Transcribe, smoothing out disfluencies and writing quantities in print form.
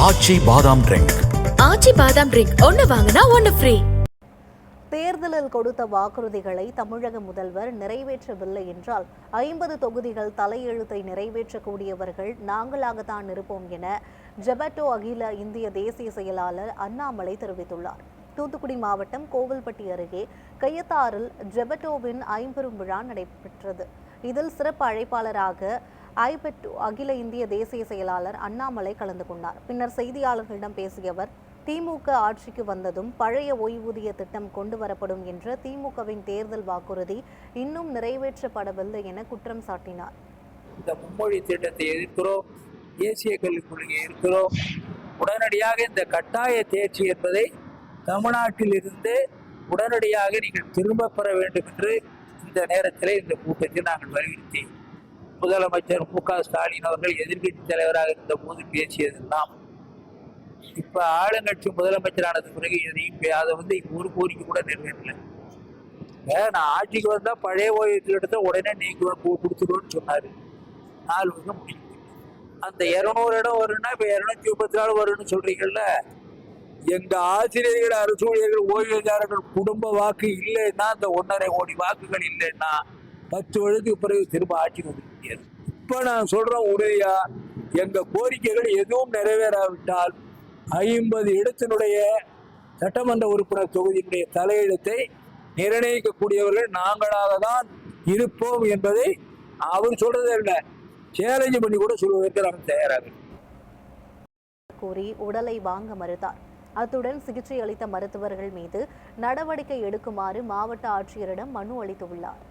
ஆச்சி பாதாம் ட்ரிங்க். ஆச்சி பாதாம் ட்ரிங்க் ஒன்னு வாங்கினா ஒன்னு ஃப்ரீ. தேர்தலில் கொடுத்த வாக்குறுதிகளை தமிழக முதல்வர் நிறைவேற்றவில்லை என்றால் 50 தொகுதிகள் தலையெழுத்தை நிறைவேற்றக்கூடியவர்கள் நாங்களாகத்தான் இருப்போம் என ஜெபட்டோ அகில இந்திய தேசிய செயலாளர் அண்ணாமலை தெரிவித்துள்ளார். தூத்துக்குடி மாவட்டம் கோவில்பட்டி அருகே கையத்தாறில் ஜெபட்டோவின் ஐம்பெரும் விழா நடைபெற்றது. இதில் சிறப்பு அழைப்பாளராக ஐபெட்டோ அகில இந்திய தேசிய செயலாளர் அண்ணாமலை கலந்து கொண்டார். பின்னர் செய்தியாளர்களிடம் பேசிய அவர், திமுக ஆட்சிக்கு வந்ததும் பழைய ஓய்வூதிய திட்டம் கொண்டு வரப்படும் என்ற திமுகவின் தேர்தல் வாக்குறுதி இன்னும் நிறைவேற்றப்படவில்லை என குற்றம் சாட்டினார். இந்த மும்மொழி திட்டத்தை எதிர்க்கிறோம், தேசிய கல்விக் கொள்கையை எதிர்க்கிறோம். உடனடியாக இந்த கட்டாய தேர்ச்சி என்பதை தமிழ்நாட்டில் இருந்து உடனடியாக நீங்கள் திரும்ப பெற வேண்டும் என்று இந்த நேரத்தில் இந்த கூட்டத்தில் நாங்கள் வலியுறுத்தி முதலமைச்சர் மு.க. ஸ்டாலின் அவர்கள் எதிர்கட்சி தலைவராக இருந்த போது பேசியதெல்லாம் இப்ப ஆளுங்கட்சி முதலமைச்சரானது பிறகு எதையும் அதை ஒரு கோரிக்கை கூட நிறைவேறல. நான் ஆட்சிக்கு வந்தா பழைய ஓய்வு எடுத்த உடனே நீங்க கொடுத்துருவோம்னு சொன்னாரு. 4 வருஷம் முடியும். அந்த 200 இடம் வரும்னா இப்ப 234 வரும்னு சொல்றீங்கல்ல. எங்க ஆசிரியர்கள், அரசு ஊழியர்கள், ஓய்வூதியாளர்கள் குடும்ப வாக்கு இல்லைன்னா, அந்த 1.5 கோடி வாக்குகள் இல்லைன்னா 10 வருடத்துக்கு பிறகு திரும்ப ஆட்சிக்கு வந்து முடியாது. இப்ப நான் சொல்றேன் உறுதியா, எங்க கோரிக்கைகள் எதுவும் நிறைவேறாவிட்டால் 50 இடத்தினுடைய சட்டமன்ற உறுப்பினர் தொகுதியினுடைய தலையெழுத்தை நிர்ணயிக்கக்கூடியவர்கள் நாங்களாக தான் இருப்போம் என்பதை அவர் சொல்றதே இல்லை, சேலஞ்சு பண்ணி கூட சொல்வதற்கு நாங்கள் தயாராக கூறி உடலை வாங்க மறுத்தார். அத்துடன் சிகிச்சை அளித்த மருத்துவர்கள் மீது நடவடிக்கை எடுக்குமாறு மாவட்ட ஆட்சியரிடம் மனு அளித்துள்ளார்.